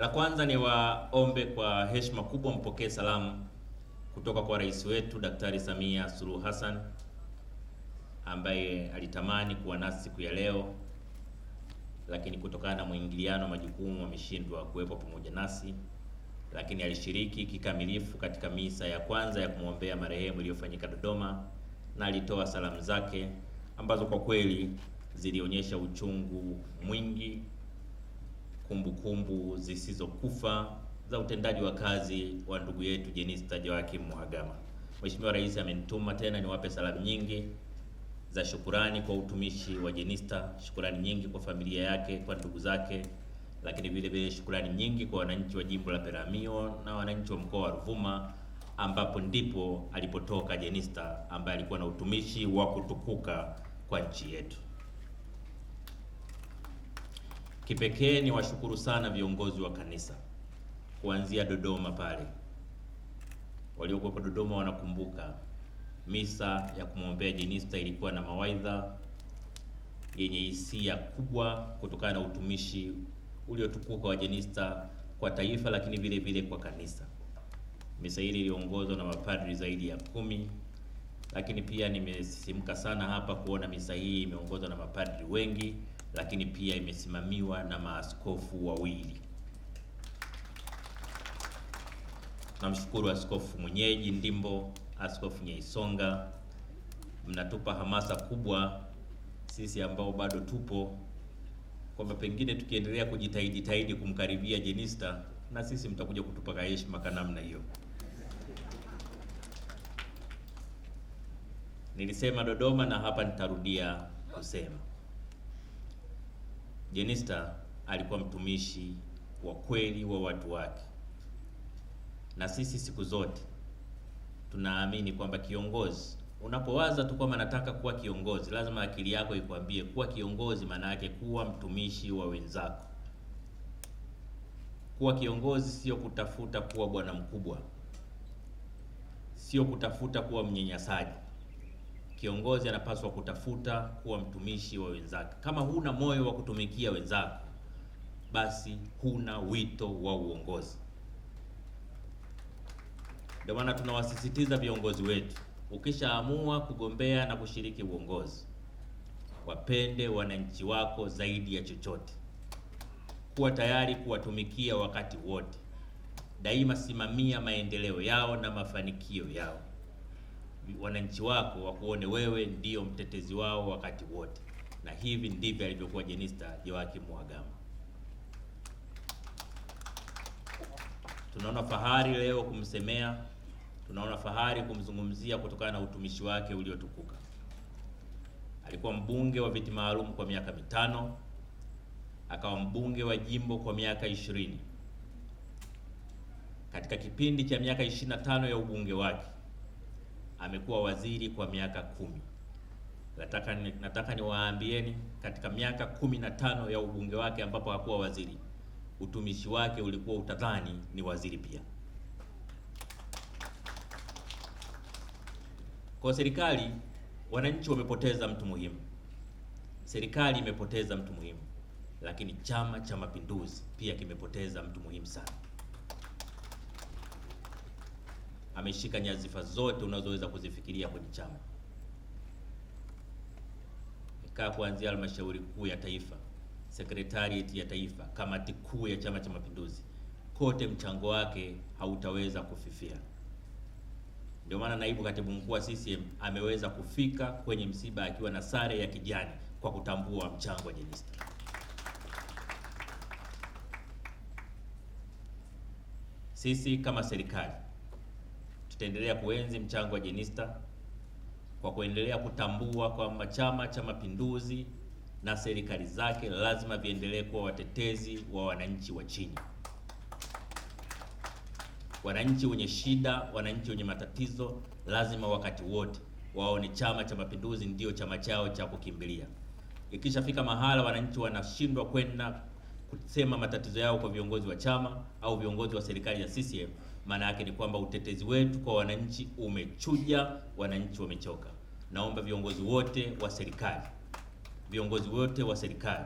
La kwanza ni waombe kwa heshima kubwa mpokee salamu kutoka kwa rais wetu Daktari Samia Suluhu Hassan ambaye alitamani kuwa nasi siku ya leo, lakini kutokana na mwingiliano majukumu ameshindwa kuwepo pamoja nasi, lakini alishiriki kikamilifu katika misa ya kwanza ya kumwombea marehemu iliyofanyika Dodoma, na alitoa salamu zake ambazo kwa kweli zilionyesha uchungu mwingi, kumbukumbu zisizokufa za utendaji wa kazi wa ndugu yetu Jenista Joakim Mhagama. Mheshimiwa Rais amenituma tena niwape salamu nyingi za shukurani kwa utumishi wa Jenista, shukurani nyingi kwa familia yake, kwa ndugu zake, lakini vile vile shukurani nyingi kwa wananchi wa jimbo la Peramiho na wananchi wa mkoa wa Ruvuma, ambapo ndipo alipotoka Jenista ambaye alikuwa na utumishi wa kutukuka kwa nchi yetu. Kipekee ni washukuru sana viongozi wa kanisa kuanzia Dodoma pale. Waliokuwa Dodoma wanakumbuka misa ya kumwombea Jenista ilikuwa na mawaidha yenye hisia kubwa kutokana na utumishi uliotukuka wa Jenista kwa taifa, lakini vile vile kwa kanisa. Misa hili iliongozwa na mapadri zaidi ya 10, lakini pia nimesisimka sana hapa kuona misa hii imeongozwa na mapadri wengi, lakini pia imesimamiwa na maaskofu wawili. Namshukuru askofu mwenyeji Ndimbo, Askofu Nyeisonga, mnatupa hamasa kubwa sisi ambao bado tupo, kwamba pengine tukiendelea kujitahidi kumkaribia Jenista, na sisi mtakuja kutupa heshima kwa namna hiyo. Nilisema Dodoma na hapa nitarudia kusema, Jenista alikuwa mtumishi wa kweli wa watu wake, na sisi siku zote tunaamini kwamba kiongozi, unapowaza tu kwamba nataka kuwa kiongozi, lazima akili yako ikwambie kuwa kiongozi maana yake kuwa mtumishi wa wenzako. Kuwa kiongozi sio kutafuta kuwa bwana mkubwa, sio kutafuta kuwa mnyanyasaji. Kiongozi anapaswa kutafuta kuwa mtumishi wa wenzake. Kama huna moyo wa kutumikia wenzako, basi huna wito wa uongozi. Ndio maana tunawasisitiza viongozi wetu, ukishaamua kugombea na kushiriki uongozi, wapende wananchi wako zaidi ya chochote. Kuwa tayari kuwatumikia wakati wote. Daima simamia maendeleo yao na mafanikio yao. Wananchi wako wakuone wewe ndio mtetezi wao wakati wote, na hivi ndivyo alivyokuwa Jenista Joakim Mhagama. Tunaona fahari leo kumsemea, tunaona fahari kumzungumzia kutokana na utumishi wake uliotukuka. Alikuwa mbunge wa viti maalum kwa miaka 5, akawa mbunge wa jimbo kwa miaka 20. Katika kipindi cha miaka 25 ya ubunge wake amekuwa waziri kwa miaka 10. Nataka niwaambieni, katika miaka 15 ya ubunge wake ambapo hakuwa waziri, utumishi wake ulikuwa utadhani ni waziri pia. Kwa serikali, wananchi wamepoteza mtu muhimu, serikali imepoteza mtu muhimu, lakini Chama cha Mapinduzi pia kimepoteza mtu muhimu sana. Ameshika nyadhifa zote unazoweza kuzifikiria kwenye chama. Amekaa kuanzia halmashauri kuu ya taifa, sekretarieti ya taifa, kamati kuu ya Chama cha Mapinduzi. Kote mchango wake hautaweza kufifia. Ndio maana naibu katibu mkuu wa CCM ameweza kufika kwenye msiba akiwa na sare ya kijani kwa kutambua mchango wa Jenista. Sisi kama serikali tutaendelea kuenzi mchango wa Jenista kwa kuendelea kutambua kwamba Chama cha Mapinduzi na serikali zake lazima viendelee kuwa watetezi wa wananchi wa chini. Wananchi wenye shida, wananchi wenye matatizo lazima wakati wote waone Chama cha Mapinduzi ndio chama chao cha kukimbilia. Ikishafika mahala wananchi wanashindwa kwenda kusema matatizo yao kwa viongozi wa chama au viongozi wa serikali ya CCM, maana yake ni kwamba utetezi wetu kwa wananchi umechuja, wananchi wamechoka. Naomba viongozi wote wa serikali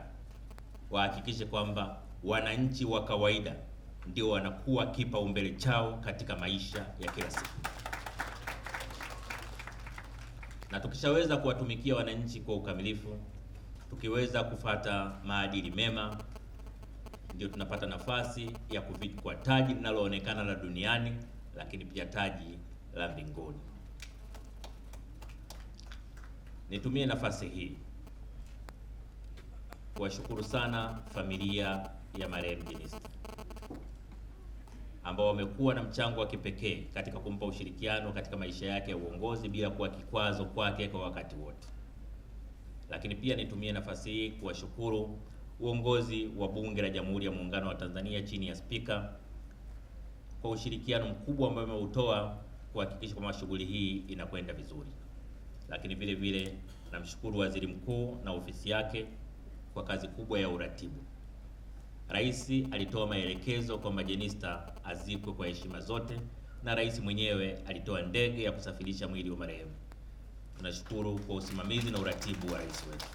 wahakikishe kwamba wananchi wa kawaida ndio wanakuwa kipaumbele chao katika maisha ya kila siku. Na tukishaweza kuwatumikia wananchi kwa ukamilifu, tukiweza kufata maadili mema, ndio tunapata nafasi ya kuvikwa taji linaloonekana la duniani, lakini pia taji la mbinguni. Nitumie nafasi hii kuwashukuru sana familia ya marehemu Jenista ambao wamekuwa na mchango wa kipekee katika kumpa ushirikiano katika maisha yake ya uongozi bila kuwa kikwazo kwake kwa wakati wote. Lakini pia nitumie nafasi hii kuwashukuru uongozi wa Bunge la Jamhuri ya Muungano wa Tanzania chini ya Spika kwa ushirikiano mkubwa ambao wameutoa kuhakikisha kwamba shughuli hii inakwenda vizuri. Lakini vile vile namshukuru Waziri Mkuu na ofisi yake kwa kazi kubwa ya uratibu. Rais alitoa maelekezo kwamba Jenista azikwe kwa heshima zote, na rais mwenyewe alitoa ndege ya kusafirisha mwili wa marehemu. Tunashukuru kwa usimamizi na uratibu wa rais wetu.